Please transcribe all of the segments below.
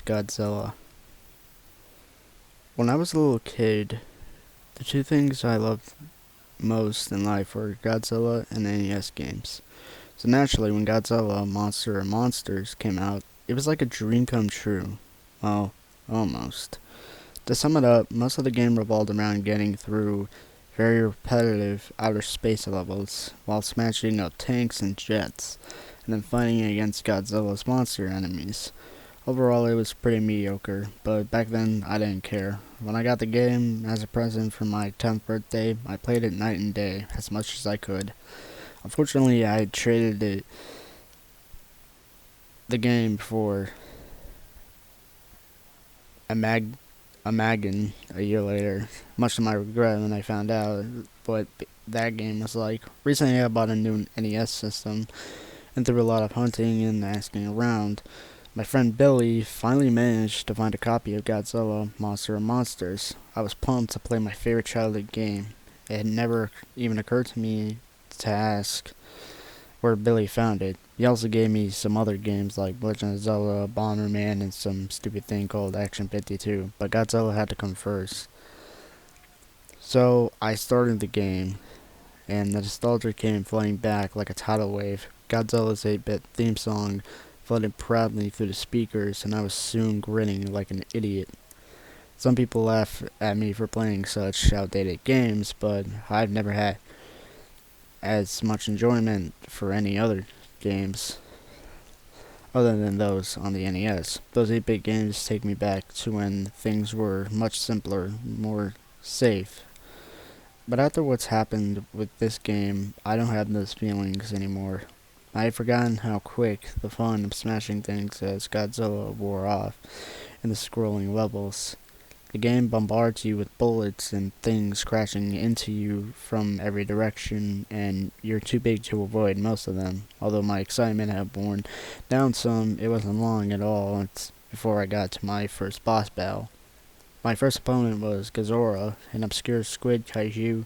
Godzilla. When I was a little kid, the two things I loved most in life were Godzilla and NES games. So naturally, when Godzilla, Monster or Monsters came out, it was like a dream come true. Well, almost. To sum it up, most of the game revolved around getting through very repetitive outer space levels while smashing up tanks and jets, and then fighting against Godzilla's monster enemies. Overall, it was pretty mediocre, but back then I didn't care. When I got the game as a present for my 10th birthday, I played it night and day as much as I could. Unfortunately, I traded the game for a Magan a year later, much to my regret when I found out what that game was like. Recently, I bought a new NES system, and through a lot of hunting and asking around, my friend Billy finally managed to find a copy of Godzilla, Monster and Monsters. I was pumped to play my favorite childhood game. It had never even occurred to me to ask where Billy found it. He also gave me some other games like Legend of Zelda, Bomberman, and some stupid thing called Action 52, but Godzilla had to come first. So I started the game, and the nostalgia came flooding back like a tidal wave. Godzilla's 8-bit theme song flooded proudly through the speakers, and I was soon grinning like an idiot. Some people laugh at me for playing such outdated games, but I've never had as much enjoyment for any other games other than those on the NES. Those 8-bit games take me back to when things were much simpler, more safe. But after what's happened with this game, I don't have those feelings anymore. I had forgotten how quick the fun of smashing things as Godzilla wore off in the scrolling levels. The game bombards you with bullets and things crashing into you from every direction, and you're too big to avoid most of them. Although my excitement had worn down some, it wasn't long at all before I got to my first boss battle. My first opponent was Godzilla, an obscure squid kaiju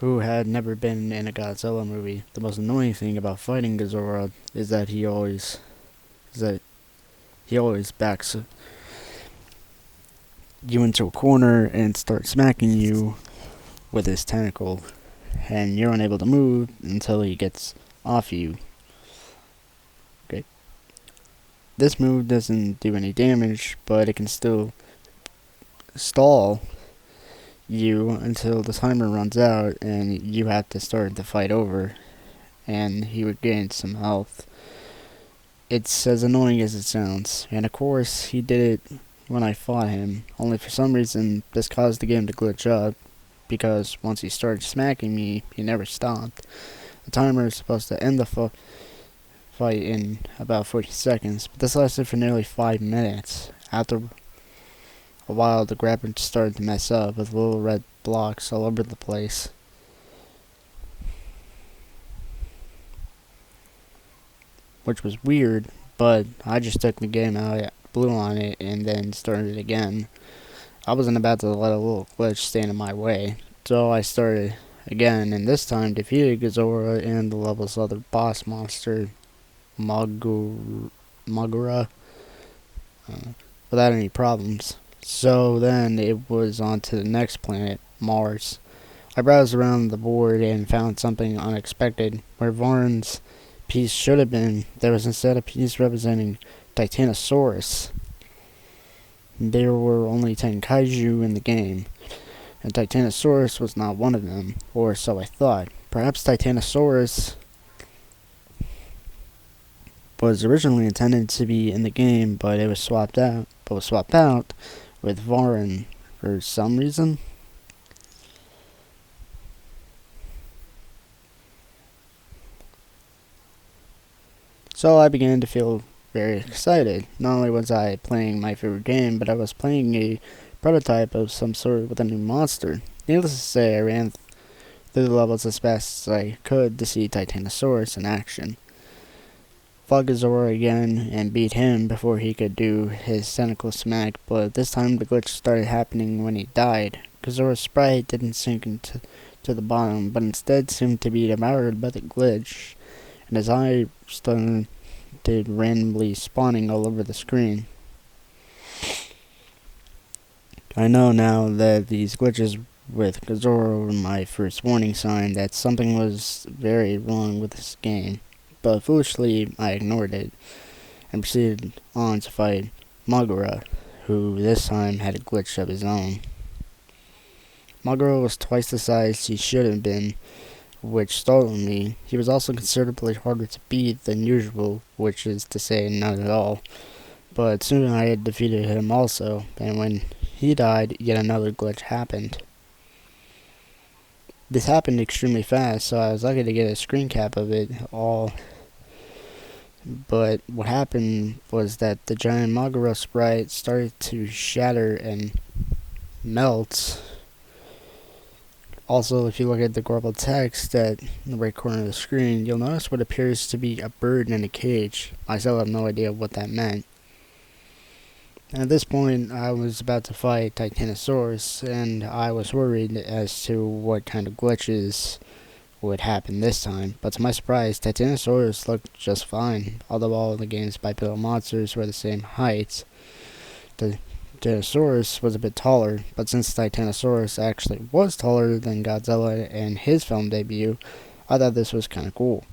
who had never been in a Godzilla movie. The most annoying thing about fighting Godzilla is that he always backs you into a corner and starts smacking you with his tentacle, and you're unable to move until he gets off you. Okay. This move doesn't do any damage, but it can still stall you until the timer runs out and you have to start the fight over, and he would gain some health. It's as annoying as it sounds, and of course he did it when I fought him, only for some reason this caused the game to glitch up, because once he started smacking me, he never stopped. The timer is supposed to end the fight in about 40 seconds, but this lasted for nearly 5 minutes. After a while, the graphics started to mess up with little red blocks all over the place. Which was weird, but I just took the game out, blew on it, and then started again. I wasn't about to let a little glitch stand in my way, so I started again, and this time defeated Godzilla and the level's other boss monster, Magura, without any problems. So then it was on to the next planet, Mars. I browsed around the board and found something unexpected. Where Varn's piece should have been, there was instead a piece representing Titanosaurus. There were only 10 kaiju in the game, and Titanosaurus was not one of them, or so I thought. Perhaps Titanosaurus was originally intended to be in the game, but it was swapped out with Varn for some reason. So I began to feel very excited. Not only was I playing my favorite game, but I was playing a prototype of some sort with a new monster. Needless to say, I ran through the levels as fast as I could to see Titanosaurus in action. Fought Godzilla again and beat him before he could do his tentacle smack, but this time the glitch started happening when he died. Godzilla's sprite didn't sink into the bottom, but instead seemed to be devoured by the glitch, and his eye started randomly spawning all over the screen. I know now that these glitches with Godzilla were my first warning sign that something was very wrong with this game, but foolishly I ignored it and proceeded on to fight Magura, who this time had a glitch of his own. Magura was twice the size he should have been, which startled me. He was also considerably harder to beat than usual, which is to say not at all. But soon I had defeated him also, and when he died, yet another glitch happened. This happened extremely fast, so I was lucky to get a screen cap of it all. But what happened was that the giant Magura sprite started to shatter and melt. Also, if you look at the garbled text at the right corner of the screen, you'll notice what appears to be a bird in a cage. I still have no idea what that meant. At this point, I was about to fight Titanosaurus, and I was worried as to what kind of glitches would happen this time. But to my surprise, Titanosaurus looked just fine, although all the game's bipedal monsters were the same height. The Titanosaurus was a bit taller, but since Titanosaurus actually was taller than Godzilla in his film debut, I thought this was kinda cool.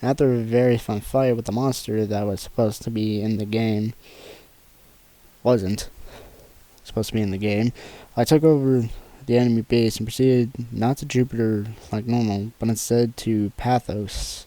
After a very fun fight with the monster that was supposed to be in the game, wasn't supposed to be in the game, I took over the enemy base and proceeded not to Jupiter like normal, but instead to Pathos.